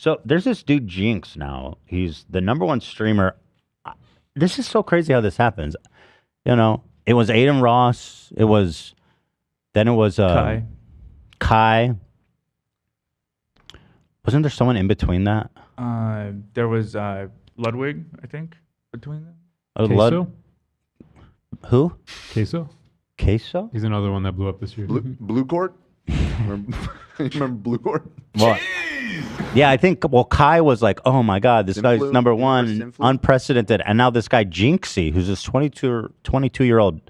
So there's this dude Jynxzi now. He's the #1 streamer. This is so crazy how this happens. You know, it was Aiden Ross. It was Kai. Wasn't there someone in between that? There was Ludwig, I think, between them. Queso? Who? Queso? Queso? He's another one that blew up this year. Blue Court? Remember Blue Court? Well, yeah, I think, Kai was like, oh my God, this guy's #1, unprecedented. And now this guy, Jynxzi, who's this 22-year-old.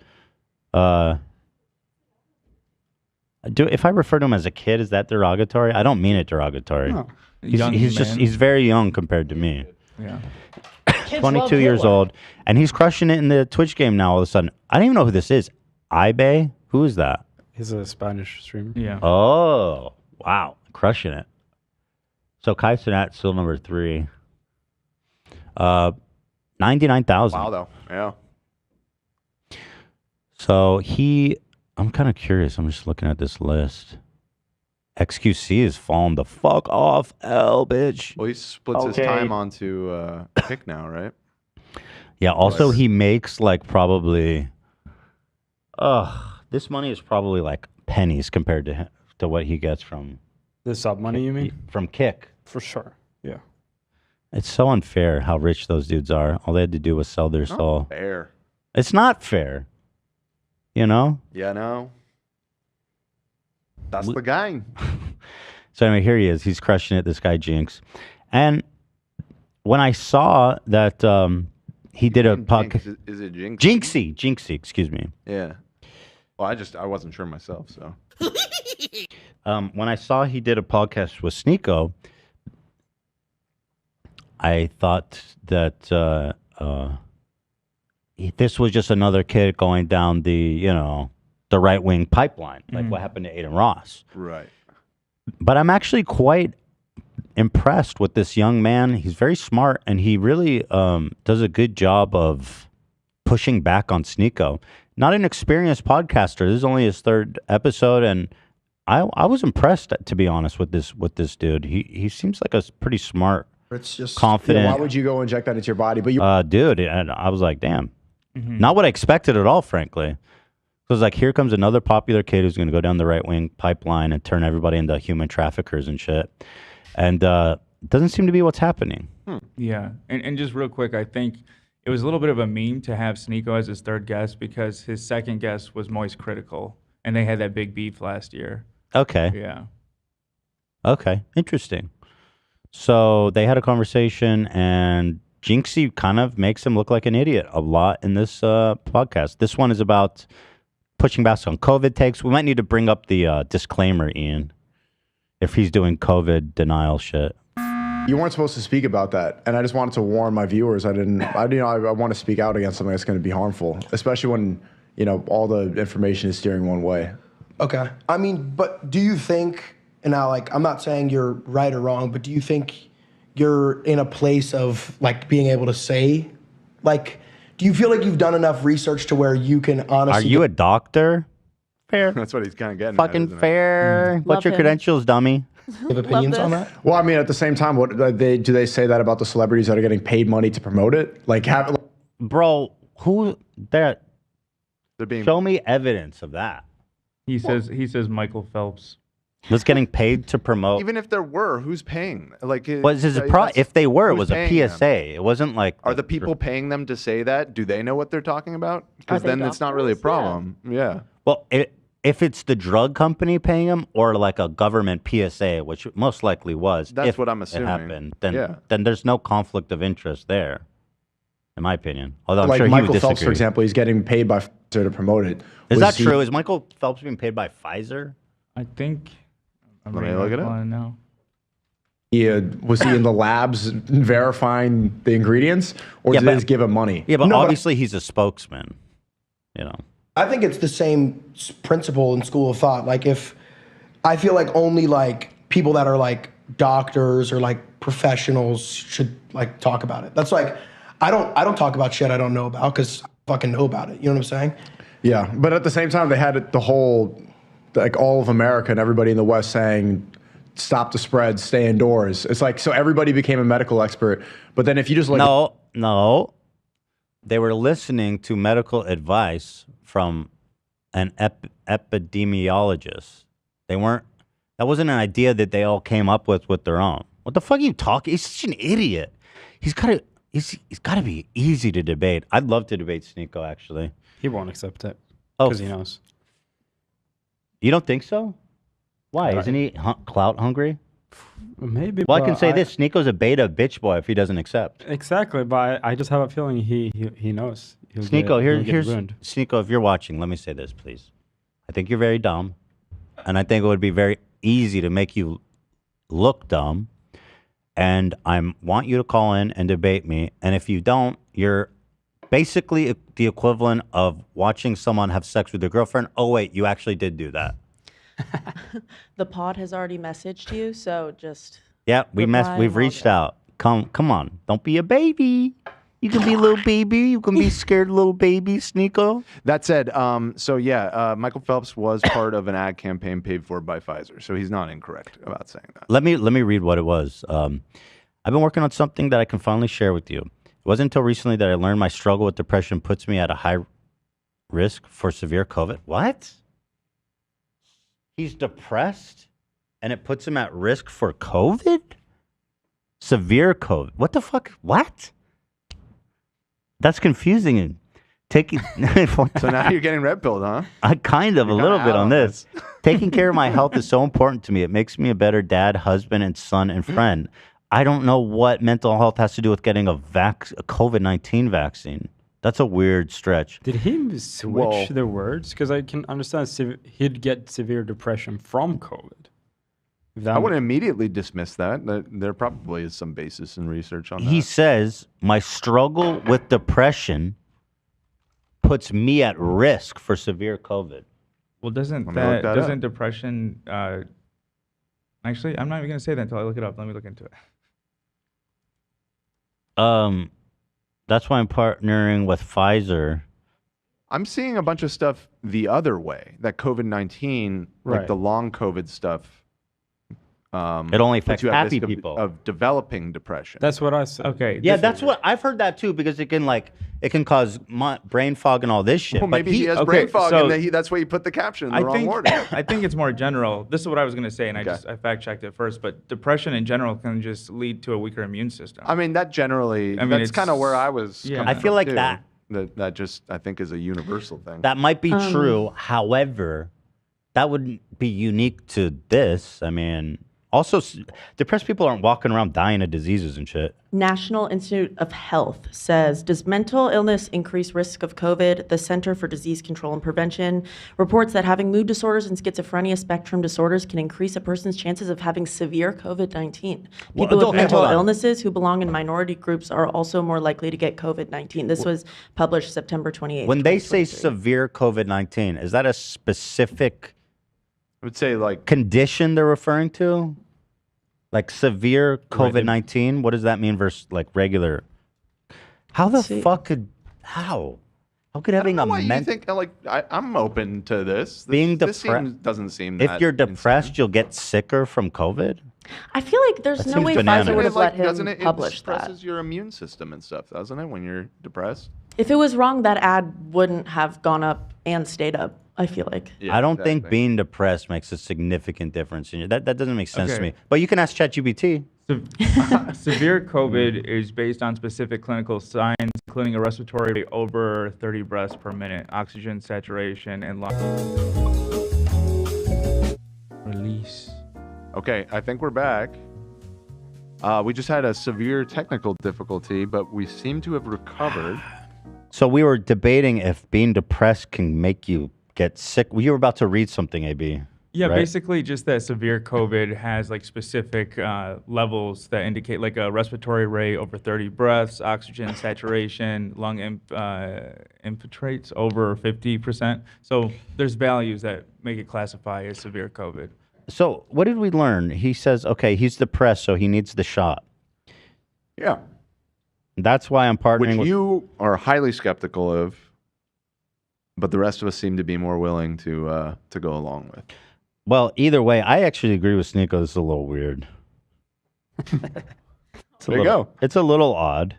If I refer to him as a kid, is that derogatory? I don't mean it derogatory. No. He's very young compared to me. Yeah. 22 years old. And he's crushing it in the Twitch game now all of a sudden. I don't even know who this is. Ibe? Who is that? He's a Spanish streamer. Yeah. Oh, wow. Crushing it. So Kai Cenat still #3. 99,000. Wow, though. Yeah. So I'm kind of curious. I'm just looking at this list. XQC is falling the fuck off. Bitch. Well, he splits his time onto Kick now, right? Yeah, also he makes like probably... this money is probably like pennies compared to what he gets from... The sub money, you mean? From Kick. For sure, yeah. It's so unfair how rich those dudes are. All they had to do was sell their soul. Fair. It's not fair. You know? Yeah, no. That's the guy. So anyway, here he is. He's crushing it, this guy Jynxzi. And when I saw that he did a podcast... Is it Jynxzi? Jynxzi, excuse me. Yeah. Well, I wasn't sure myself, so... When I saw he did a podcast with Sneako, I thought that this was just another kid going down the right-wing pipeline, like what happened to Aiden Ross. Right. But I'm actually quite impressed with this young man. He's very smart, and he really does a good job of pushing back on Sneako. Not an experienced podcaster. This is only his 3rd episode, and I was impressed, to be honest, with this dude. He seems like a pretty smart, it's just confident. Why would you go inject that into your body? But dude, and I was like, damn, not what I expected at all, frankly. It was like, here comes another popular kid who's going to go down the right wing pipeline and turn everybody into human traffickers and shit. And it doesn't seem to be what's happening. Yeah, and just real quick, I think it was a little bit of a meme to have Sneako as his 3rd guest because his 2nd guest was Moist Critical, and they had that big beef last year. Okay. Yeah. Okay. Interesting. So they had a conversation, and Jynxzi kind of makes him look like an idiot a lot in this podcast. This one is about pushing back on COVID takes. We might need to bring up the disclaimer, Ian, if he's doing COVID denial shit. You weren't supposed to speak about that, and I just wanted to warn my viewers. I want to speak out against something that's going to be harmful, especially when all the information is steering one way. Okay. I mean, but do you think, and now, like, I'm not saying you're right or wrong, but do you think you're in a place of, like, being able to say, like, do you feel like you've done enough research to where you can honestly... Are you a doctor? Fair. That's what he's kind of getting Fucking at, fair. What's your credentials, dummy? You have opinions on that? Well, I mean, at the same time, what do they say that about the celebrities that are getting paid money to promote it? Like, bro, who that? They're being... Show me evidence of that. He says Michael Phelps was getting paid to promote. Even if there were, who's paying? Like, if they were, it was a PSA. Them? It wasn't like. Are the people paying them to say that? Do they know what they're talking about? Because then it's not really a problem. Yeah. Well, if it's the drug company paying them or like a government PSA, which most likely was, that's what I'm assuming. It happened, then there's no conflict of interest there, in my opinion. Although I'm like sure he Michael would disagree. Phelps, for example, he's getting paid by Pfizer to promote it. Is that true? Is Michael Phelps being paid by Pfizer? I think. Let me look it up. No. Was he in the labs verifying the ingredients, or did they just give him money? Yeah, but obviously he's a spokesman. I think it's the same principle in school of thought. Like, if I feel like only like people that are like doctors or like professionals should like talk about it. That's like I don't talk about shit I don't know about because I fucking know about it. You know what I'm saying? Yeah, but at the same time, they had the whole, like all of America and everybody in the West saying stop the spread, stay indoors. It's like, so everybody became a medical expert. But then if you just like, No. They were listening to medical advice from an epidemiologist. That wasn't an idea that they all came up with their own. What the fuck are you talking? He's such an idiot. He's got to be easy to debate. I'd love to debate Sneako, actually. He won't accept it Oh, because he knows. You don't think so? Why? Isn't he clout hungry? Maybe. Well, I but can say this. Sneako's a beta bitch boy if he doesn't accept. Exactly, but I just have a feeling he knows. Sneako, here's ruined. Sneako, if you're watching, let me say this, please. I think you're very dumb, and I think it would be very easy to make you look dumb, and I want you to call in and debate me, and if you don't, you're basically the equivalent of watching someone have sex with their girlfriend. Oh, wait, you actually did do that. The pod has already messaged you, so just Yeah, reply we've and reached log out. Come on. Don't be a baby. You can be a little baby. You can be scared little baby, Sneako. That said, Michael Phelps was part of an ad campaign paid for by Pfizer, so he's not incorrect about saying that. Let me read what it was. I've been working on something that I can finally share with you. It wasn't until recently that I learned my struggle with depression puts me at a high risk for severe COVID. What? He's depressed and it puts him at risk for COVID? Severe COVID. What the fuck? What? That's confusing. So now you're getting red pilled, huh? I kind of, You're a little kinda bit out on on this. Taking care of my health is so important to me. It makes me a better dad, husband, and son and friend. I don't know what mental health has to do with getting a COVID-19 vaccine. That's a weird stretch. Did he switch the words? Because I can understand he'd get severe depression from COVID. I wouldn't immediately dismiss that. There probably is some basis in research on that. He says, my struggle with depression puts me at risk for severe COVID. Well, doesn't depression actually, I'm not even going to say that until I look it up. Let me look into it. That's why I'm partnering with Pfizer. I'm seeing a bunch of stuff the other way, that COVID-19, like the long COVID stuff, it only affects happy people of developing depression. That's what I said. Okay. Yeah, that's what I've heard that too, because it can cause brain fog and all this shit. Well, but maybe he has brain fog, and that's why you put the caption in the wrong order. I think it's more general. This is what I was going to say, and I fact checked it first. But depression in general can just lead to a weaker immune system. I mean, that generally. That's kind of where I was. Yeah. I feel like too. that just I think is a universal thing. that might be true. However, that wouldn't be unique to this. I mean, also, depressed people aren't walking around dying of diseases and shit. National Institute of Health says, does mental illness increase risk of COVID? The Center for Disease Control and Prevention reports that having mood disorders and schizophrenia spectrum disorders can increase a person's chances of having severe COVID-19. People with mental illnesses who belong in minority groups are also more likely to get COVID-19. This was published September 28th. When they say severe COVID-19, is that a specific I would say like condition they're referring to? Like severe COVID-19? What does that mean versus like regular? How the fuck could how could having a you think like I'm open to this. Being this depressed doesn't seem if that you're depressed, insane. you'll get sicker from COVID. I feel like there's no seems way bananas. Pfizer would have let doesn't him it publish that. suppresses your immune system and stuff, doesn't it, when you're depressed? If it was wrong, that ad wouldn't have gone up and stayed up, I feel like. Yeah, I don't think being depressed makes a significant difference in you. That doesn't make sense to Okay. me. But you can ask ChatGPT. Severe COVID is based on specific clinical signs, including a respiratory rate over 30 breaths per minute, oxygen saturation, and lung release. Okay, I think we're back. We just had a severe technical difficulty, but we seem to have recovered. So we were debating if being depressed can make you get sick. You were about to read something, AB. Yeah, right? basically just that severe COVID has like specific levels that indicate like a respiratory rate over 30 breaths, oxygen saturation, lung infiltrates over 50%. So there's values that make it classify as severe COVID. So what did we learn? He says, okay, he's depressed, so he needs the shot. Yeah. That's why I'm partnering Which with you are highly skeptical of, but the rest of us seem to be more willing to go along with. Well, either way, I actually agree with Sneako. This is a little weird. There you go. It's a little odd.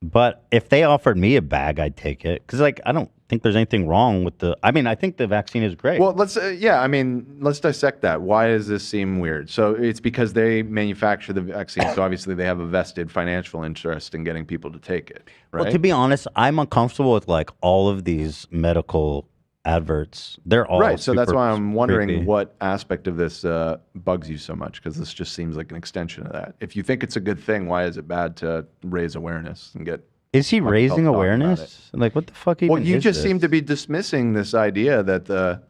But if they offered me a bag, I'd take it. Because, like, I don't think there's anything wrong with I mean, I think the vaccine is great. Well, let's let's dissect that. Why does this seem weird? So it's because they manufacture the vaccine, so obviously they have a vested financial interest in getting people to take it, right? Well, to be honest, I'm uncomfortable with, like, all of these medical adverts. They're all right. So that's super why I'm wondering creepy. what aspect of this bugs you so much, because this just seems like an extension of that. If you think it's a good thing, why is it bad to raise awareness and get? Is he more raising people talking about awareness? Like, what the fuck even Well, you is just this? seem to be dismissing this idea that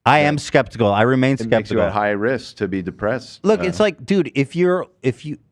I am skeptical. I remain it makes you skeptical. at high risk to be depressed. Look, it's like, dude, if you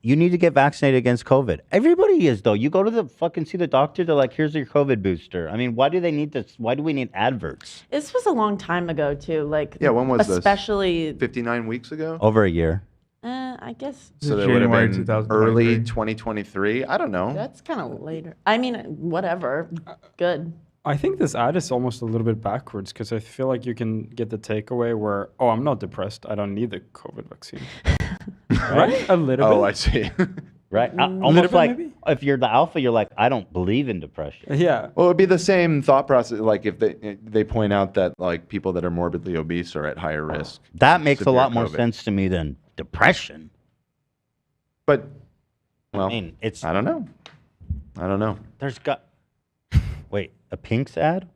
need to get vaccinated against COVID, everybody is though. You go to the fucking see the doctor. They're like, here's your COVID booster. I mean, why do they need this? Why do we need adverts? This was a long time ago too. Like, Yeah, when was this? especially 59 weeks ago. Over a year. I guess So that would have January been 2023. early 2023. I don't know. that's kind of later. I mean, whatever. Good. I think this ad is almost a little bit backwards because I feel like you can get the takeaway where, oh, I'm not depressed. I don't need the COVID vaccine. Right? A little bit. Oh, I see. Right? little Almost bit, like maybe? if you're the alpha, you're like, I don't believe in depression. Yeah. Well, it would be the same thought process. Like if they point out that like people that are morbidly obese are at higher risk. That makes a severe lot more COVID. sense to me than depression. But well, I mean, it's I don't know. I don't know. there's got. Wait, a Pink's ad?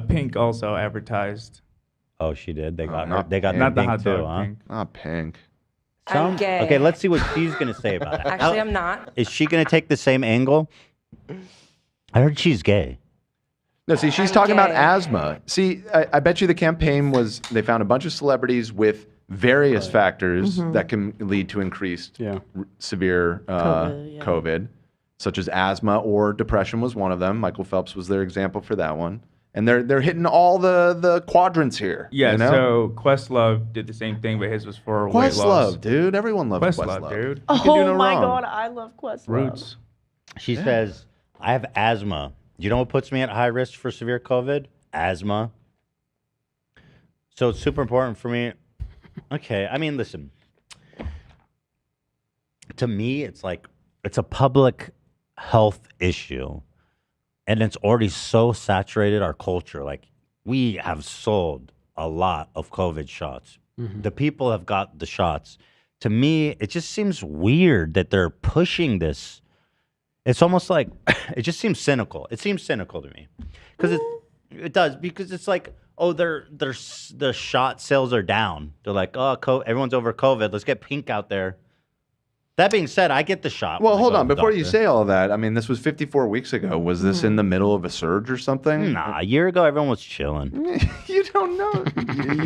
Pink also advertised. Oh, she did. They got her. not They got Pink. Not the Pink hot too, dog huh? Pink. Not pink. Sounds- gay. Okay, let's see what she's gonna say about it. Actually, I'm not. Is she gonna take the same angle? I heard she's gay. No, see, she's I'm talking about gay. asthma. See, I bet you the campaign was they found a bunch of celebrities with various factors that can lead to increased Yeah. severe COVID, yeah. COVID, such as asthma or depression was one of them. Michael Phelps was their example for that one. And they're hitting all the quadrants here. Yeah, you know? so Questlove did the same thing, but his was for weight loss. Questlove, dude. Everyone loves Questlove, Questlove. dude. You can do no Oh my wrong. God, I love Questlove. Roots. She says, I have asthma. You know what puts me at high risk for severe COVID? Asthma. So it's super important for me. Okay, I mean, listen. To me, it's like, it's a public health issue. And it's already so saturated our culture. Like, we have sold a lot of COVID shots. The people have got the shots. To me, it just seems weird that they're pushing this. It's almost like it just seems cynical. It seems cynical to me because it does, because it's like, oh, the shot sales are down. They're like, oh, everyone's over COVID. Let's get Pink out there. That being said, I get the shot. Well, when I hold go on. to the Before you doctor. say all that, I mean, this was 54 weeks ago. Was this in the middle of a surge or something? Nah, a year ago, everyone was chilling. You don't know.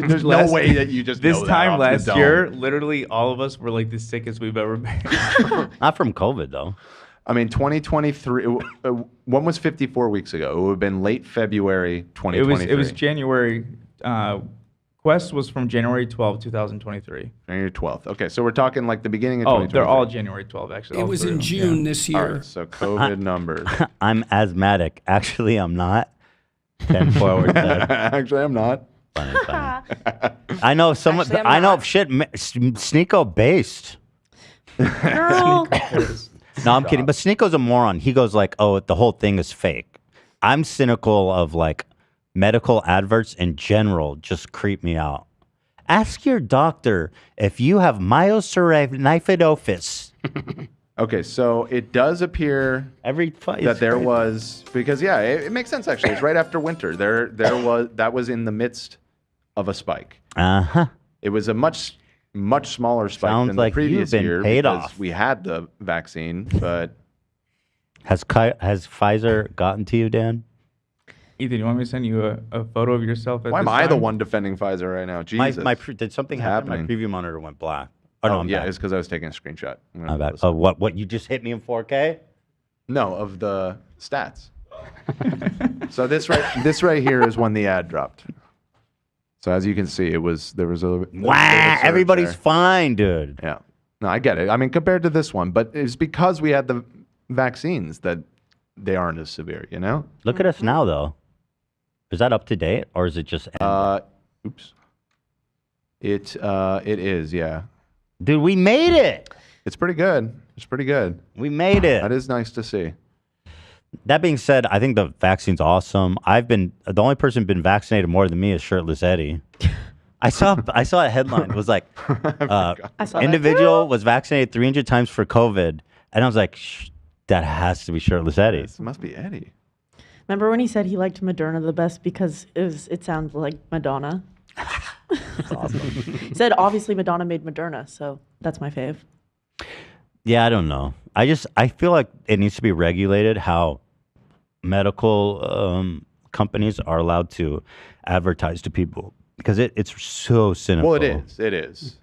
There's Last- no way that you just This know that time off the last dome. year, literally all of us were like the sickest we've ever been. Not from COVID, though. I mean, 2023. When was 54 weeks ago? It would have been late February 2023. It was January. Quest was from January 12, 2023. January 12th. Okay, so we're talking like the beginning of Oh, 2023. they're all January 12, actually. It all was three in of them, June yeah. this All year. right, so COVID numbers. I'm asthmatic. Actually, I'm not. 10 forward. Said. Actually, I'm not. Funny. I know someone. Actually, I'm I know not. shit. Sneako based. Girl. No, I'm kidding. But Sneako's a moron. He goes like, "Oh, the whole thing is fake." I'm cynical of like medical adverts in general. Just creep me out. Ask your doctor if you have myoseriniphidophis. Okay, so it does appear that there was, because yeah, it makes sense actually. It's right after winter. There that was in the midst of a spike. Uh-huh. It was a much smaller spike Sounds than like the previous you've been year paid because off. we had the vaccine, but Has Pfizer gotten to you, Dan? Ethan, you want me to send you a photo of yourself at why am this I the time? one defending Pfizer right now? Jesus. Did something What's happen? happening? My preview monitor went black. Oh, no, Oh, I'm yeah, back. it's because I was taking a screenshot. I'm gonna I'm back. listen. Oh, what? You just hit me in 4K? No, of the stats. So this right here is when the ad dropped. So as you can see, there was a Wow, bit of a surge everybody's there. fine, dude. Yeah. No, I get it. I mean, compared to this one, but it's because we had the vaccines that they aren't as severe, you know? Look at us now, though. Is that up to date, or is it just? Oops. It is, yeah. Dude, we made it. It's pretty good. It's pretty good. We made it. That is nice to see. That being said, I think the vaccine's awesome. The only person been vaccinated more than me is Shirtless Eddie. I saw a headline. It was like, individual was vaccinated 300 times for COVID. And I was like, that has to be Shirtless Eddie. It must be Eddie. Remember when he said he liked Moderna the best because it sounds like Madonna? That's awesome. He said obviously Madonna made Moderna, so that's my fave. Yeah, I don't know. I feel like it needs to be regulated how medical companies are allowed to advertise to people because it's so cynical. Well, it is. It is.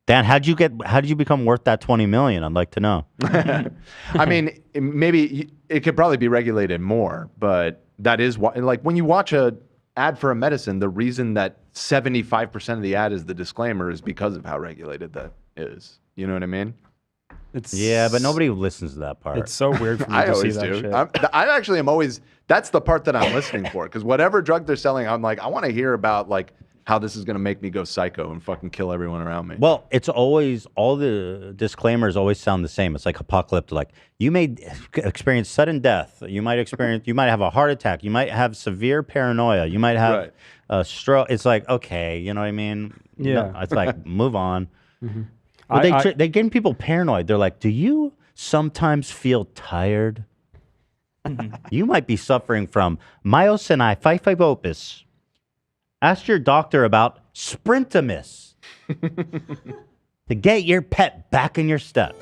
Dan, how did you become worth that 20 million? I'd like to know. I mean, maybe it could probably be regulated more, but that is why, like when you watch a ad for a medicine, the reason that 75% of the ad is the disclaimer is because of how regulated that is. You know what I mean? Yeah, but nobody listens to that part. It's so weird for me I to see always that do. shit. I actually am always, that's the part that I'm listening for. Because whatever drug they're selling, I'm like, I want to hear about like how this is going to make me go psycho and fucking kill everyone around me. Well, it's always, all the disclaimers always sound the same. It's like apocalyptic. Like, you may experience sudden death. You might have a heart attack. You might have severe paranoia. You might have a stroke. It's like, okay, you know what I mean? Yeah. No, it's like, move on. Mm-hmm. Well, they're getting people paranoid. They're like, do you sometimes feel tired? You might be suffering from myasthenia opus. Ask your doctor about Sprintamus to get your pet back in your step.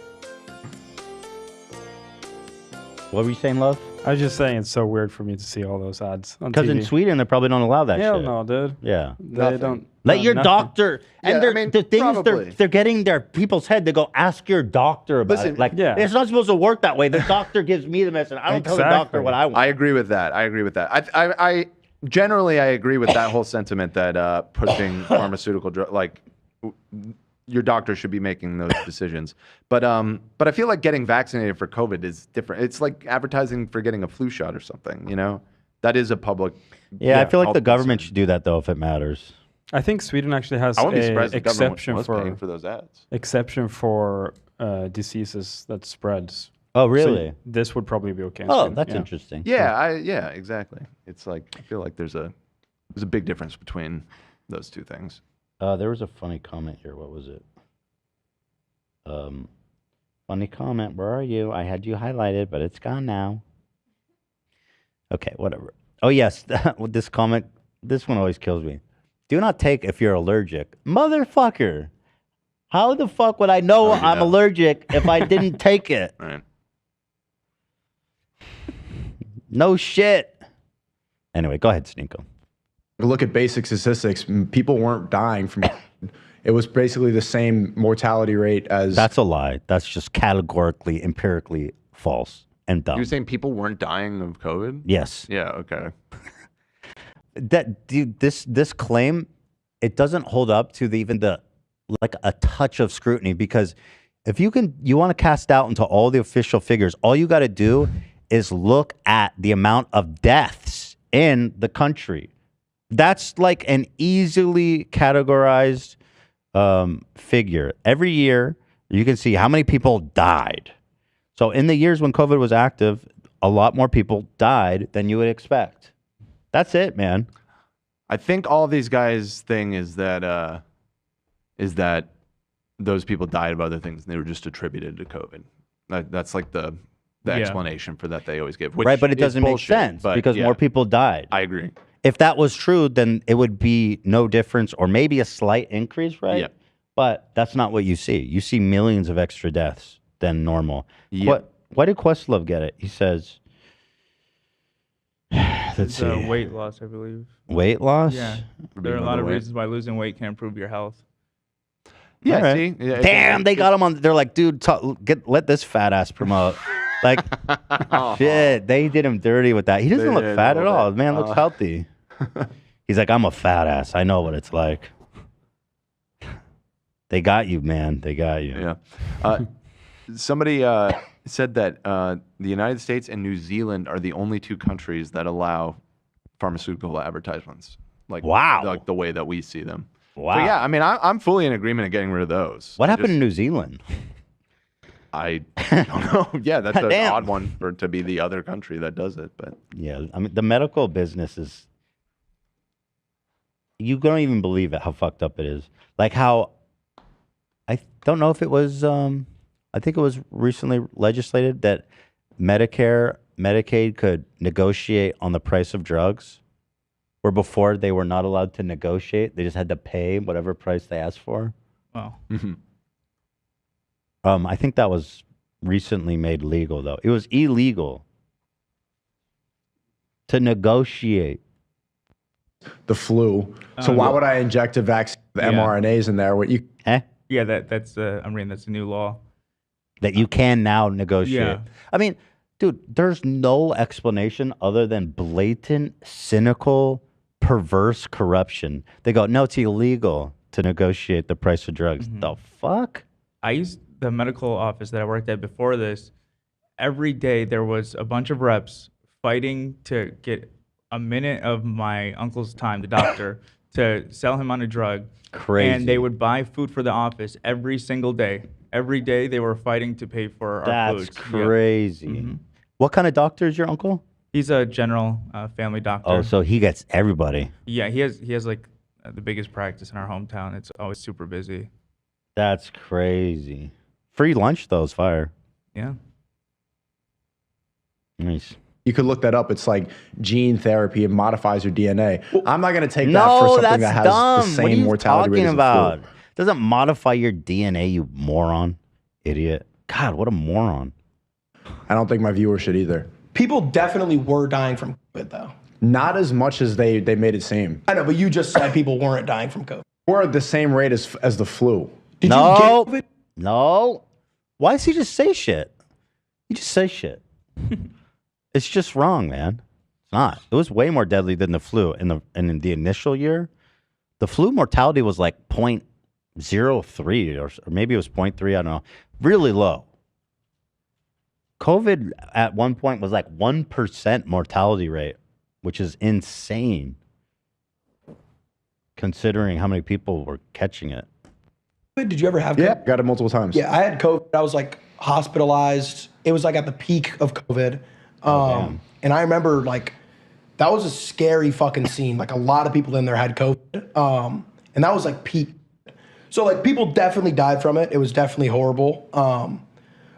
What were you saying, love? I was just saying it's so weird for me to see all those ads on Because TV. in Sweden, they probably don't allow that Hell shit. no, dude. Yeah. They don't. Let your nothing. doctor. And Yeah, the thing probably. is, they're getting their people's head to go ask your doctor about Listen, it. Like, yeah. it's not supposed to work that way. The doctor gives me the medicine. I don't tell the doctor what I want. I agree with that. I generally I agree with that whole sentiment that pushing pharmaceutical drug, like your doctor should be making those decisions. But I feel like getting vaccinated for COVID is different. It's like advertising for getting a flu shot or something. You know, that is a public. Yeah, I feel like health the government concern. should do that though if it matters. I think Sweden actually has I wouldn't be a surprised if the government exception was paying for for those ads. exception for diseases that spreads. Oh, So really? this would probably be okay. in Oh, Sweden. that's Yeah. interesting. Yeah, exactly. It's like I feel like there's a big difference between those two things. There was a funny comment here. What was it? Funny comment. Where are you? I had you highlighted, but it's gone now. Okay, whatever. Oh, yes. This comment, this one always kills me. Do not take if you're allergic. Motherfucker. How the fuck would I know I'm allergic if I didn't take it? Right. No shit. Anyway, go ahead, Sneako. Look at basic statistics. People weren't dying from. It was basically the same mortality rate as. That's a lie. That's just categorically, empirically false and dumb. You're saying people weren't dying of COVID? Yes. Yeah. Okay. That dude, this claim, it doesn't hold up to even like a touch of scrutiny, because if you want to cast doubt into all the official figures, all you got to do is look at the amount of deaths in the country. That's like an easily categorized figure. Every year, you can see how many people died. So in the years when COVID was active, a lot more people died than you would expect. That's it, man. I think all these guys' thing is that those people died of other things and they were just attributed to COVID. That's like the explanation for that they always give. Which Right, but it is doesn't make bullshit, sense but because yeah, more people died. I agree. If that was true, then it would be no difference or maybe a slight increase, right? Yeah. But that's not what you see. You see millions of extra deaths than normal. Yep. Why did Questlove get it? He says, let's It's see. weight loss, I believe. Weight loss? Yeah. For There are being a lot of overweight. reasons why losing weight can improve your health. Yeah. All right. See. Yeah, Damn, they got him on. They're like, dude, let this fat ass promote. Like, shit, they did him dirty with that. He doesn't They look did fat a at little all. bit. Man looks healthy. He's like, I'm a fat ass. I know what it's like. They got you, man. They got you. Yeah. Somebody said that the United States and New Zealand are the only two countries that allow pharmaceutical advertisements. Like Wow. Like the way that we see them. Wow. So yeah, I mean, I'm fully in agreement of getting rid of those. What happened in New Zealand? I don't know. Yeah, that's an Damn. odd one for it to be the other country that does it. But Yeah, I mean, the medical business is. You don't even believe it how fucked up it is. Like how. I don't know if it was. I think it was recently legislated that Medicare, Medicaid could negotiate on the price of drugs, where before they were not allowed to negotiate. They just had to pay whatever price they asked for. Wow. I think that was recently made legal, though. It was illegal to negotiate. The flu. So why would I inject a vaccine with mRNAs in there? What you? Yeah, that's I'm reading that's a new law. That you can now negotiate. Yeah. I mean, dude, there's no explanation other than blatant, cynical, perverse corruption. They go, no, it's illegal to negotiate the price of drugs. The fuck? I used the medical office that I worked at before this. Every day there was a bunch of reps fighting to get a minute of my uncle's time, the doctor, to sell him on a drug. Crazy. And they would buy food for the office every single day. Every day they were fighting to pay for our food. That's crazy. What kind of doctor is your uncle? He's a general family doctor. Oh, so he gets everybody. Yeah, he has like the biggest practice in our hometown. It's always super busy. That's crazy. Free lunch, though, is fire. Yeah. Nice. You could look that up. It's like gene therapy. It modifies your DNA. I'm not going to take that for something that has the same what are you mortality rate talking as about? the flu. Doesn't modify your DNA, you moron. Idiot. God, what a moron. I don't think my viewers should either. People definitely were dying from COVID, though. Not as much as they made it seem. I know, but you just said people weren't dying from COVID. We're at the same rate as the flu. Did No. you get COVID? No. Why does he just say shit? He just says shit. It's just wrong, man. It's not. It was way more deadly than the flu. In the initial year, the flu mortality was like 0.03 or maybe it was 0.3. I don't know. Really low. COVID at one point was like 1% mortality rate, which is insane considering how many people were catching it. Did you ever have COVID? Yeah, got it multiple times. Yeah, I had COVID. I was like hospitalized. It was like at the peak of COVID. And I remember like that was a scary fucking scene. Like a lot of people in there had COVID. And that was like peak. So like people definitely died from it. It was definitely horrible.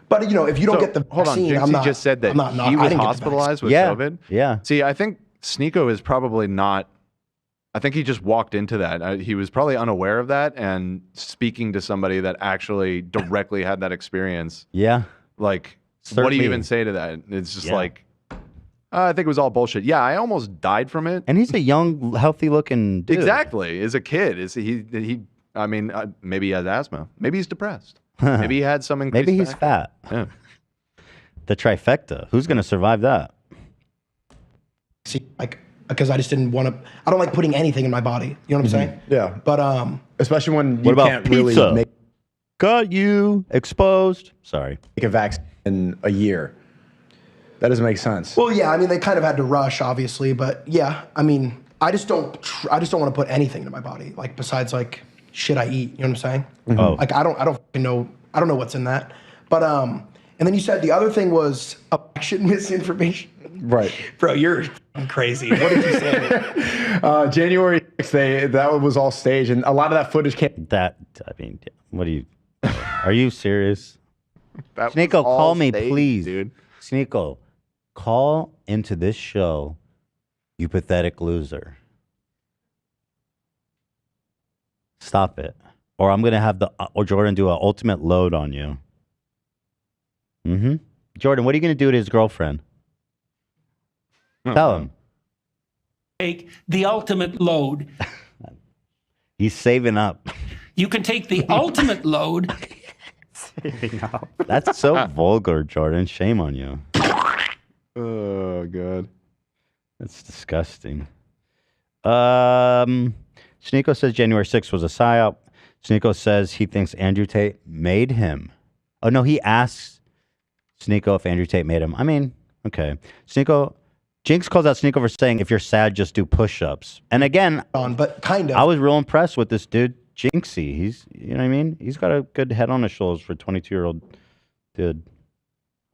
But you know, if you don't get the vaccine, Jynxzi I'm not. just said that I'm not, he I was didn't get the hospitalized with Yeah. COVID. Yeah. See, I think Sneako is probably not. I think he just walked into that. He was probably unaware of that, and speaking to somebody that actually directly had that experience. Yeah. Like, what do Certainly. you even say to that? It's just Yeah. like, I think it was all bullshit. Yeah, I almost died from it. And he's a young, healthy-looking dude. Exactly. As a kid, is he? I mean, maybe he has asthma. Maybe he's depressed. Maybe he had some increased. Maybe he's factor. fat. Yeah. The trifecta. Who's going to survive that? vaccine, like because I just didn't want to. I don't like putting anything in my body. You know what I'm saying? Yeah. But Especially when What you about can't pizza? really make Got you exposed. Sorry. a vaccine in a year. That doesn't make sense. well, yeah. I mean, they kind of had to rush, obviously, but yeah. I mean, I just don't want to put anything in my body, like besides like shit I eat. You know what I'm saying? Oh. Like I don't fucking know. I don't know what's in that. But and then you said the other thing was election misinformation. Right. Bro, you're crazy. What did you say? January 6th, that was all staged, and a lot of that footage came. What are you? Are you serious? That was Sneako, all call me, staged, please. dude. Sneako, call into this show, you pathetic loser. Stop it. Or I'm going to have or Jordan do an ultimate load on you. Mm-hmm. Jordan, what are you going to do to his girlfriend? Tell him. Take the ultimate load. He's saving up. You can take the ultimate load. That's so vulgar, Jordan. Shame on you. Oh god. That's disgusting. Sneako says January 6th was a psyop. Sneako says he thinks Andrew Tate made him. Oh, no, he asks Sneako if Andrew Tate made him. I mean, okay. Sneako Jinx calls out Sneako for saying, if you're sad, just do push-ups. And again, but kind of. I was real impressed with this dude, Jynxzi. He's, you know what I mean? He's got a good head on his shoulders for a 22-year-old dude.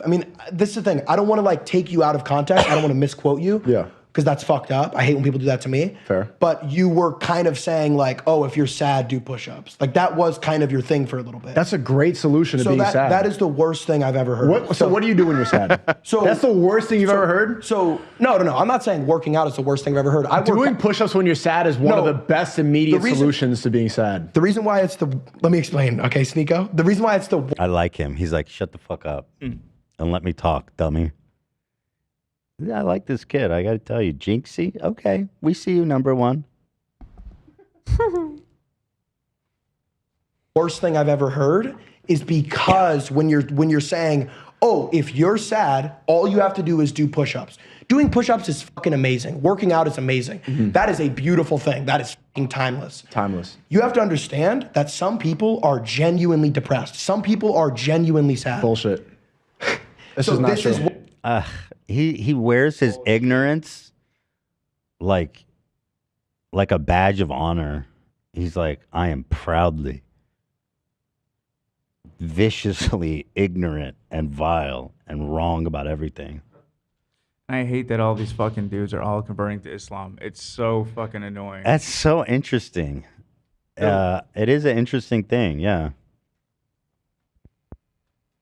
I mean, this is the thing. I don't want to like take you out of context. I don't want to misquote you. Yeah. Because that's fucked up. I hate when people do that to me. Fair. But you were kind of saying like, oh, if you're sad, do push-ups. Like that was kind of your thing for a little bit. That's a great solution to being sad. That is the worst thing I've ever heard. So what do you do when you're sad? So that's the worst thing you've ever heard? So no. I'm not saying working out is the worst thing I've ever heard. Doing push-ups when you're sad is one of the best immediate solutions to being sad. The reason why it's let me explain, okay, Sneako? The reason why it's I like him. He's like, shut the fuck up and let me talk, dummy. I like this kid. I got to tell you, Jynxzi. Okay, we see you, number one. worst thing I've ever heard is because when you're saying, oh, if you're sad, all you have to do is do push-ups. Doing push-ups is fucking amazing. Working out is amazing. Mm-hmm. That is a beautiful thing. That is fucking timeless. Timeless. You have to understand that some people are genuinely depressed. Some people are genuinely sad. Bullshit. This is not true. He wears his ignorance like a badge of honor. He's like, I am proudly, viciously ignorant and vile and wrong about everything. I hate that all these fucking dudes are all converting to Islam. It's so fucking annoying. That's so interesting. It is an interesting thing, yeah.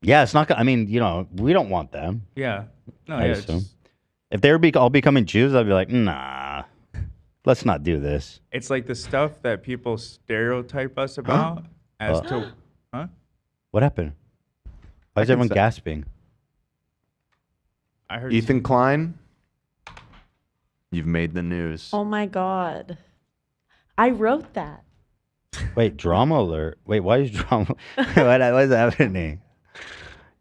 Yeah, it's not. I mean, you know, we don't want them. Yeah. No, I yeah. assume. If they were all becoming Jews, I'd be like, nah, let's not do this. It's like the stuff that people stereotype us about as to. Huh? What happened? Why is everyone gasping? I heard Ethan Klein, you've made the news. Oh my God. I wrote that. Wait, drama alert. Wait, why is drama? What is happening?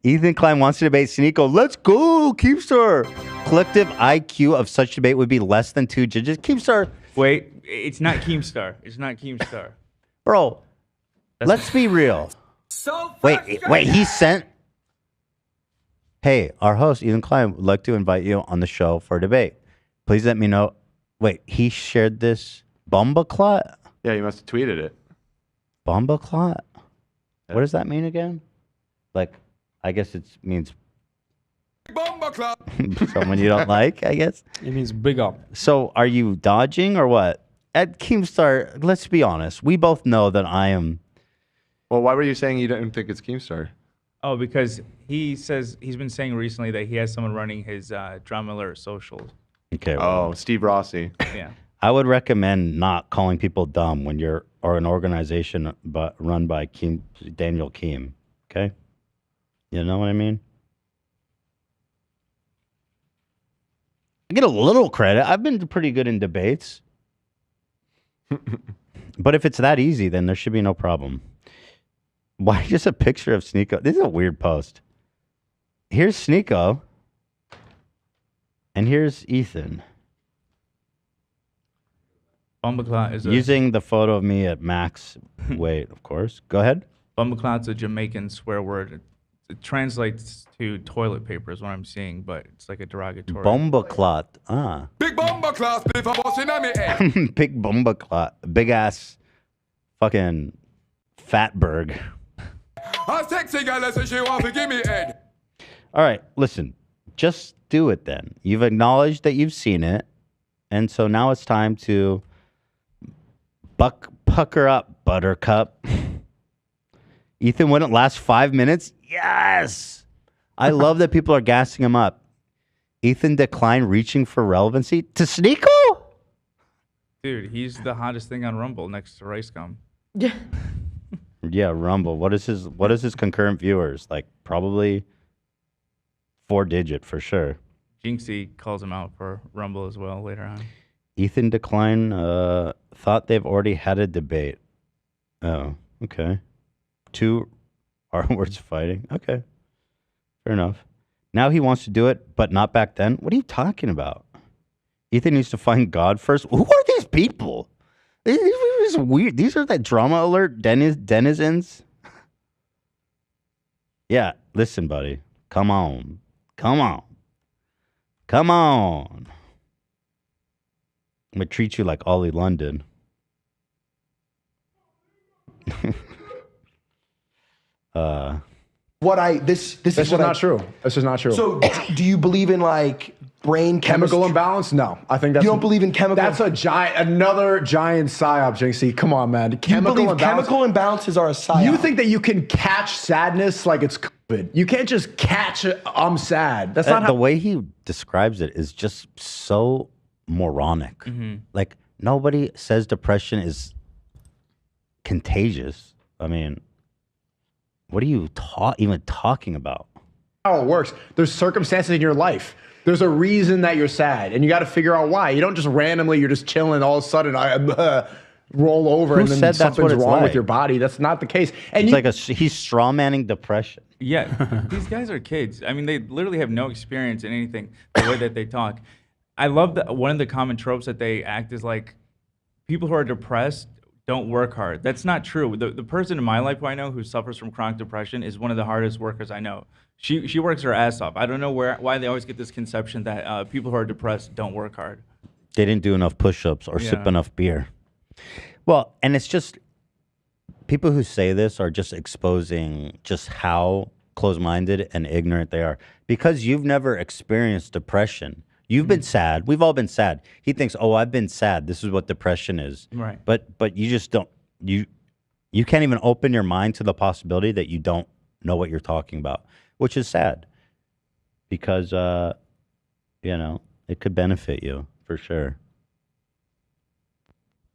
Ethan Klein wants to debate Sneako. Let's go, Keemstar. Collective IQ of such debate would be less than 2 digits. Keemstar. Wait, it's not Keemstar. It's not Keemstar. Bro, let's be real. Wait, he sent. Hey, our host, Ethan Klein, would like to invite you on the show for a debate. Please let me know. Wait, he shared this Bombaclot? Yeah, you must have tweeted it. Bombaclot? What does that mean again? Like, I guess it means someone you don't like, I guess. It means big up. So are you dodging or what? At Keemstar, let's be honest. We both know that I am. Well, why were you saying you don't think it's Keemstar? Oh, because he says he's been saying recently that he has someone running his Drama Alert socials. Okay. Well, Steve Rossi. Yeah. I would recommend not calling people dumb when you're or an organization run by Daniel Keem. Okay. You know what I mean? I get a little credit. I've been pretty good in debates. But if it's that easy, then there should be no problem. Why just a picture of Sneako? This is a weird post. Here's Sneako. And here's Ethan. Bombaclot is using the photo of me at max weight, of course. Go ahead. Bombaclot's a Jamaican swear word. It translates to toilet paper is what I'm seeing, but it's like a derogatory. Bombaclot. Ah. Big Bombaclot, if I was in my head. Big Bombaclot. Big ass fucking fatberg. A sexy girl says she want to give me head. All right, listen. Just do it then. You've acknowledged that you've seen it. And so now it's time to pucker up, buttercup. Ethan wouldn't last 5 minutes? Yes! I love that people are gassing him up. Ethan declined reaching for relevancy to Sneako? Dude, he's the hottest thing on Rumble next to Rice Gum. Yeah, Rumble. What is his concurrent viewers? Like probably 4-digit for sure. Jynxzi calls him out for Rumble as well later on. Ethan Decline thought they've already had a debate. Oh, okay. 2 R-words fighting. Okay. Fair enough. Now he wants to do it, but not back then? What are you talking about? Ethan needs to find God first. Who are these people? These are weird. These are the Drama Alert denizens. Yeah, listen, buddy. Come on. Come on. I'm gonna treat you like Ollie London. This This is not true. This is not true. So, do you believe in like brain chemical imbalance? No, I think that's. You don't believe in chemical? That's another giant psyop, Jynxzi. Come on, man. You believe chemical imbalances are a psyop? You think that you can catch sadness like it's COVID? You can't just catch I'm sad. That's not the way he describes it is just so moronic. Like nobody says depression is contagious. I mean, what are you even talking about? How it works. There's circumstances in your life. There's a reason that you're sad, and you got to figure out why. You don't just randomly, you're just chilling, all of a sudden, roll over, and then something's wrong with your body. That's not the case. And He's strawmanning depression. Yeah, these guys are kids. I mean, they literally have no experience in anything, the way that they talk. I love that one of the common tropes that they act is like, people who are depressed don't work hard. That's not true. The person in my life who I know who suffers from chronic depression is one of the hardest workers I know. She works her ass off. I don't know why they always get this conception that people who are depressed don't work hard. They didn't do enough push-ups or sip enough beer. Well, and it's just, people who say this are just exposing just how closed-minded and ignorant they are. Because you've never experienced depression. You've been sad. We've all been sad. He thinks, oh, I've been sad. This is what depression is. Right. But you just don't, you can't even open your mind to the possibility that you don't know what you're talking about, which is sad. Because, it could benefit you for sure.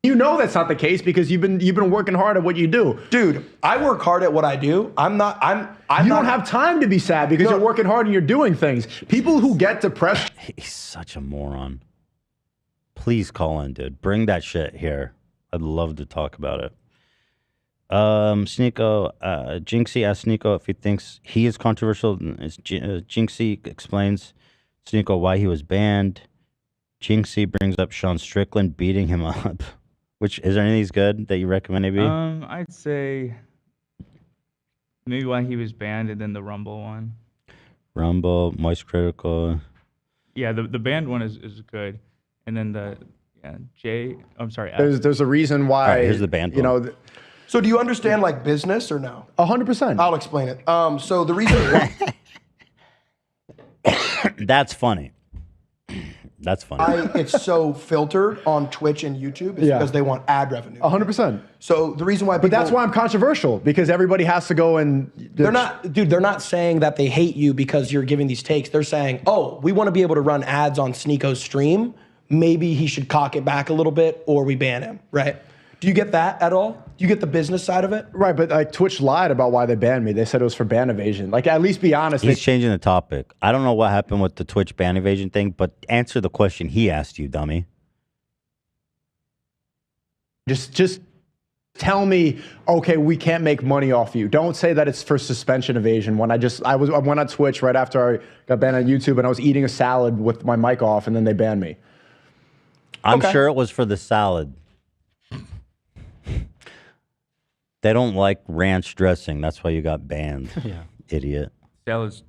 You know that's not the case because you've been working hard at what you do. Dude, I work hard at what I do. You don't have time to be sad because you're working hard and you're doing things. People who get depressed. He's such a moron. Please call in, dude. Bring that shit here. I'd love to talk about it. Sneako, Jynxzi asked Sneako if he thinks he is controversial. Jynxzi explains Sneako why he was banned. Jynxzi brings up Sean Strickland beating him up. Which, is there any of these good that you recommend, maybe? I'd say maybe why he was banned, and then the Rumble one. Rumble, Moist Critical. Yeah, the banned one is good, and then I'm sorry. There's a reason why. All right, here's the banned one. So do you understand like business or no? 100%. I'll explain it. So the reason That's funny. That's funny. It's so filtered on Twitch and YouTube is because they want ad revenue. 100%. So the reason why But that's why I'm controversial, because everybody has to go and... They're not saying that they hate you because you're giving these takes. They're saying, oh, we want to be able to run ads on Sneako's stream. Maybe he should cock it back a little bit or we ban him, right? Do you get that at all? Do you get the business side of it? Right, but like Twitch lied about why they banned me. They said it was for ban evasion. Like, at least be honest. He's changing the topic. I don't know what happened with the Twitch ban evasion thing, but answer the question he asked you, dummy. Just tell me, okay, we can't make money off you. Don't say that it's for suspension evasion. When I went on Twitch right after I got banned on YouTube, and I was eating a salad with my mic off, and then they banned me. I'm sure it was for the salad. They don't like ranch dressing. That's why you got banned. Yeah. Idiot. Salads.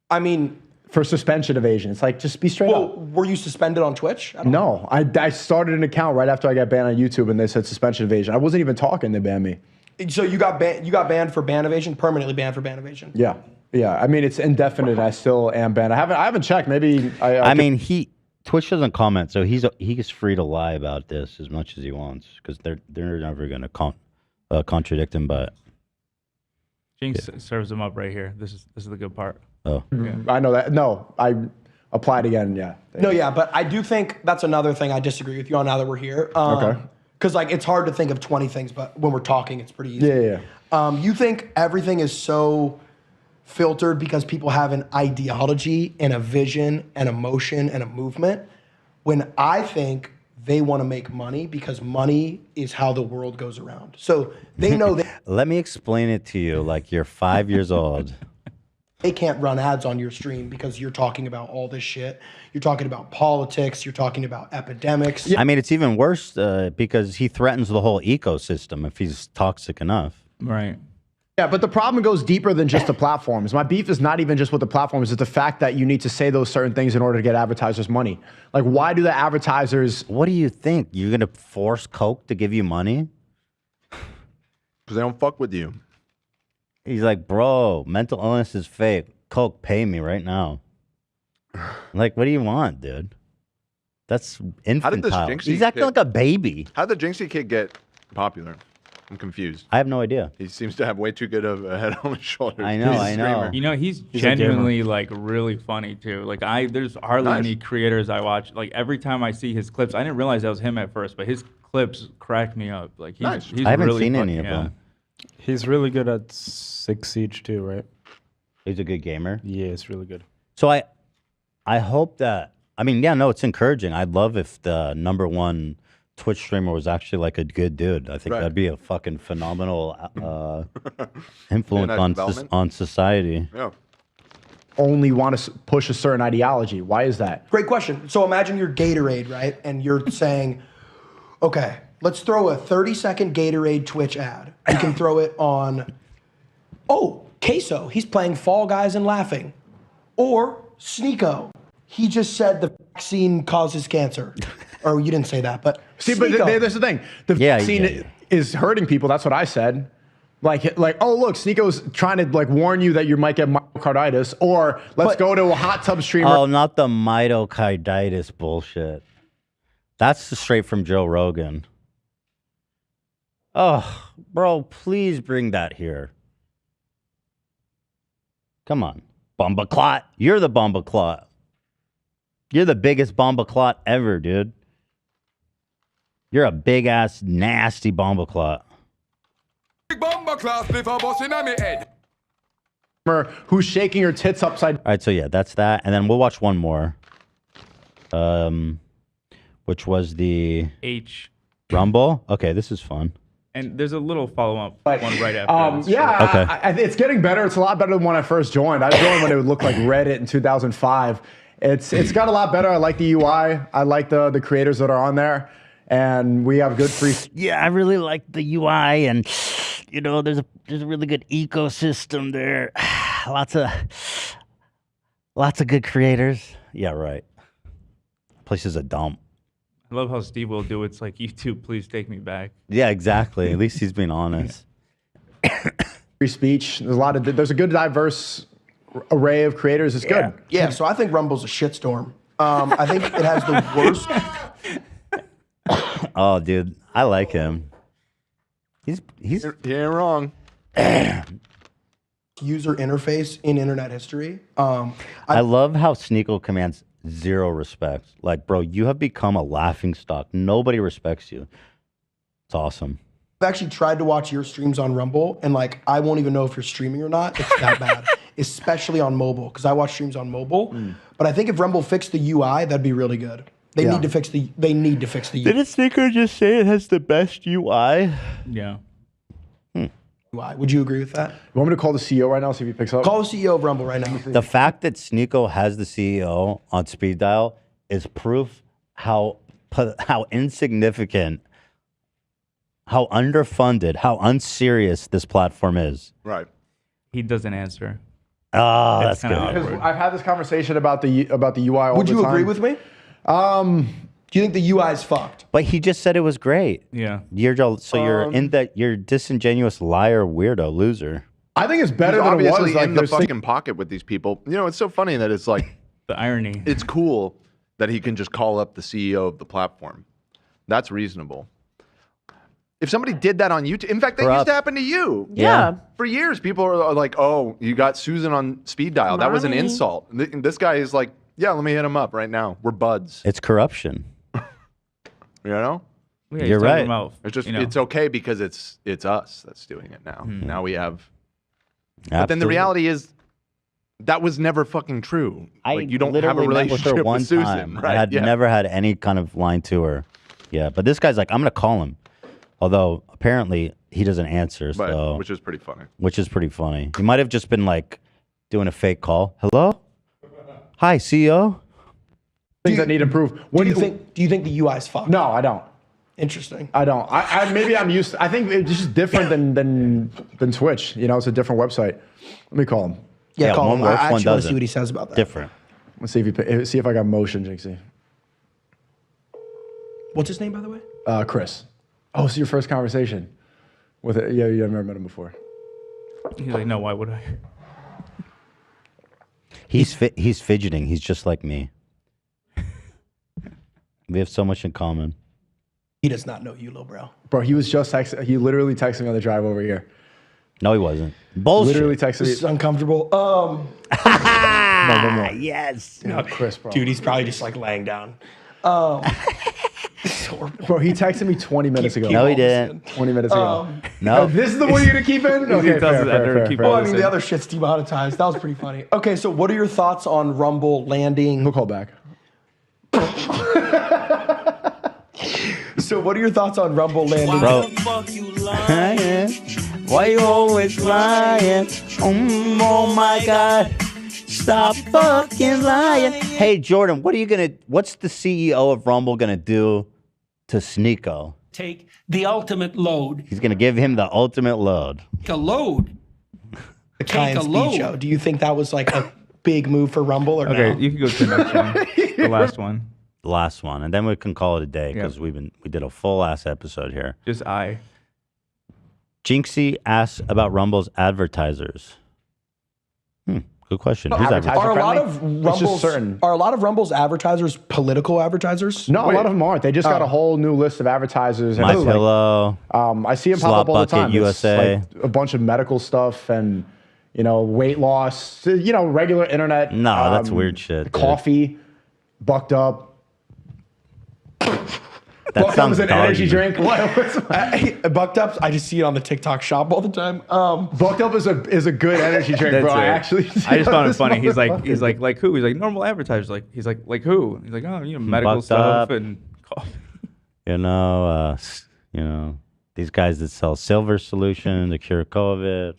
I mean, for suspension evasion, it's like, just be straight up. Were you suspended on Twitch? No, I started an account right after I got banned on YouTube, and they said suspension evasion. I wasn't even talking. They banned me. So you got banned for ban evasion, permanently banned for ban evasion. Yeah. I mean, it's indefinite. I still am banned. I haven't checked. Maybe I mean, Twitch doesn't comment, so he's free to lie about this as much as he wants, because they're never going to contradict him. But Jynx serves him up right here. This is the good part. Oh, yeah. I know that. No, I applied again. Yeah. No, yeah, but I do think that's another thing I disagree with you on now that we're here. Okay. Because like it's hard to think of 20 things, but when we're talking, it's pretty easy. Yeah. You think everything is so filtered because people have an ideology and a vision and emotion and a movement, when I think they want to make money because money is how the world goes around. So they know that. Let me explain it to you like you're 5 years old. They can't run ads on your stream because you're talking about all this shit. You're talking about politics. You're talking about epidemics. I mean, it's even worse because he threatens the whole ecosystem if he's toxic enough. Right. Yeah, but the problem goes deeper than just the platforms. My beef is not even just with the platforms. It's the fact that you need to say those certain things in order to get advertisers money. Like, why do the advertisers... What do you think? You're going to force Coke to give you money? Because they don't fuck with you. He's like, bro, mental illness is fake. Coke, pay me right now. Like, what do you want, dude? That's infantile. How did this Jynxzi He's acting kid- like a baby. How did the Jynxzi kid get popular? I'm confused. I have no idea. He seems to have way too good of a head on his shoulders. I know, He's a I know. streamer. You know, he's He's a gamer. genuinely like really funny too. Like there's hardly Nice. any creators I watch. Like every time I see his clips, I didn't realize that was him at first, but his clips crack me up. Like Nice. he's I haven't really seen funny, any of yeah. them. He's really good at Six Siege too, right? He's a good gamer. Yeah, it's really good. So I hope that, I mean, yeah, no, it's encouraging. I'd love if the #1 Twitch streamer was actually like a good dude. I think Right. that'd be a fucking phenomenal influence nice on development. on society. Yeah. only want to push a certain ideology. Why is that? Great question. So imagine you're Gatorade, right? And you're saying, okay, let's throw a 30-second Gatorade Twitch ad. You can throw it on, oh, Queso, he's playing Fall Guys and laughing. Or Sneako, he just said the vaccine causes cancer. Or you didn't say that, but See, but Sneako. there's the thing. The vaccine is hurting people. That's what I said. Like, oh, look, Sneako's trying to like warn you that you might get myocarditis, or let's go to a hot tub streamer. Oh, not the myocarditis bullshit. That's straight from Joe Rogan. Oh, bro, please bring that here. Come on. Bomba clot. You're the bomba clot. You're the biggest bomba clot ever, dude. You're a big ass, nasty bomba clot. Big bomber class before busting on me head. Who's shaking her tits upside. All right, so yeah, that's that. And then we'll watch one more. Which was the H. Rumble. Okay, this is fun. And there's a little follow-up one right after. this. Yeah, Okay. it's getting better. It's a lot better than when I first joined. I joined when it would look like Reddit in 2005. It's got a lot better. I like the UI. I like the creators that are on there, and we have good free. Yeah, I really like the UI, and you know, there's a really good ecosystem there. lots of good creators. Yeah, right. Place is a dump. I love how Steve will do it's like YouTube, please take me back. Yeah, exactly. At least he's being honest. Free speech. There's a good diverse array of creators. It's good. Yeah, so I think Rumble's a shitstorm. I think it has the worst. Oh, dude, I like him. He ain't wrong. User interface in internet history. I love how Sneako commands zero respect. Like, bro, you have become a laughing stock. Nobody respects you. It's awesome. I've actually tried to watch your streams on Rumble, and like I won't even know if you're streaming or not. It's that bad, especially on mobile, because I watch streams on mobile. But I think if Rumble fixed the UI, that'd be really good. They need to fix the. They need to fix the UI. Didn't Sneako just say it has the best UI? Yeah. UI. Would you agree with that? You want me to call the CEO right now, see if he picks up? Call the CEO of Rumble right now. The fact that Sneako has the CEO on speed dial is proof how insignificant, how underfunded, how unserious this platform is. Right. He doesn't answer. Oh, It's that's good. kinda Because I've had this conversation about the UI all Would the you time. agree with me? Do you think the UI is fucked? But he just said it was great. Yeah. You're you're disingenuous liar, weirdo, loser. I think it's better He's than it obviously was. Like, in the there's fucking pocket with these people. You know, it's so funny that it's like The irony. it's cool that he can just call up the CEO of the platform. That's reasonable. If somebody did that on YouTube, in fact, that used Corrupt. to happen to you. Yeah. For years, people are like, "Oh, you got Susan on speed dial. That was an Mommy. insult." This guy is like, "Yeah, let me hit him up right now. We're buds." It's corruption. You know, Yeah, he's You're talking right. about, it's just you know, it's okay because it's us that's doing it now. Now we have. But then the Absolutely. reality is, that was never fucking true. I Like, you don't have a literally met relationship with her one Susan, time. right? I had Yeah. never had any kind of line to her. Yeah, but this guy's like, I'm gonna call him. Although apparently he doesn't answer, But, so which is pretty funny. pretty funny. He might have just been like doing a fake call. Hello? Hi, CEO? things that need improvement. What Do you think the UI is fucked? No, I don't. Interesting. I don't. Maybe I'm used. I think it's just different than Twitch. You know, it's a different website. Let me call him. Yeah, call him. I works, one actually want to doesn't. see what he says about that. Different. Let's see if I got motion, Jynxzi. What's his name, by the way? Chris. Oh, it's your first conversation with it. Yeah, you never met him before. He's like, no, why would I? He's fidgeting. He's just like me. We have so much in common. He does not know you, little bro. Bro, he was just texting. He literally texted me on the drive over here. No, he wasn't. Bullshit. Literally texted This is me. uncomfortable. No. Yes. No, Chris, bro. Dude, he's probably just like laying down. It's horrible. Bro, he texted me 20 minutes ago. No, he didn't. 20 minutes ago. No. This is the one you're gonna keep in? Okay, tells us that fair, to keep Well, all I this mean, in. the other shit's demonetized. That was pretty funny. Okay, so what are your thoughts on Rumble landing? We'll call back. So what are your thoughts on Rumble landing? Bro. Why you always lying? Oh my God. Stop fucking lying. Hey, Jordan, what's the CEO of Rumble gonna do to Sneako? Take the ultimate load. He's gonna give him the ultimate load. Take a load. The Kai and a Speed load. show. Do you think that was like a big move for Rumble or Okay, no? you can go to the next one. The last one. The last one, and then we can call it a day because we did a full ass episode here. Just I. Jynxzi asks about Rumble's advertisers. Good question. Who's advertiser Are a lot friendly? of It's just Rumble's certain. are a lot of Rumble's advertisers political advertisers? No, a lot of them aren't. They just got a whole new list of advertisers. And My it's like, Pillow. I see them pop Slot up all the Bucket time. USA. It's like a bunch of medical stuff and weight loss. Regular internet. No, that's weird shit, dude. Coffee, bucked up. That Bucked up sounds is an doggy. energy drink. Bucked Up, I just see it on the TikTok shop all the time. Bucked up is a good energy drink, That's bro. I it. actually. I just found it this funny. He's like motherfucker. who? He's like normal advertisers. He's like who? He's like, oh, medical Bucked stuff Up. and coffee. These guys that sell silver solution to cure COVID.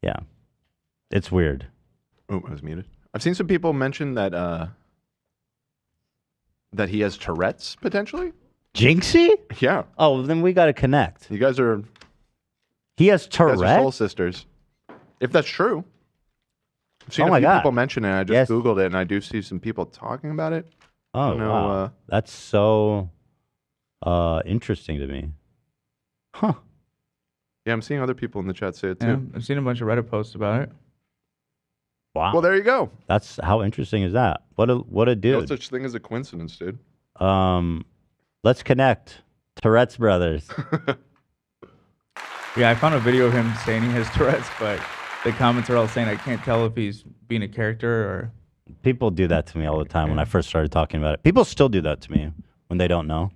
Yeah, it's weird. Oh, I was muted. I've seen some people mention that that he has Tourette's potentially. Jynxzi? Yeah. Oh, then we got to connect. You guys are He has you guys are soul Tourette's. sisters. If that's true. I've seen Oh a my few God. people mention it. I just Yes. Googled it and I do see some people talking about it. Oh, know, wow. That's so interesting to me. Huh. Yeah, I'm seeing other people in the chat say it too. Yeah, I've seen a bunch of Reddit posts about it. Wow. Well, there you go. That's how interesting is that? What a dude. No such thing as a coincidence, dude. Let's connect. Tourette's brothers. Yeah, I found a video of him saying he has Tourette's, but the comments are all saying I can't tell if he's being a character or. People do that to me all the time when I first started talking about it. People still do that to me when they don't know.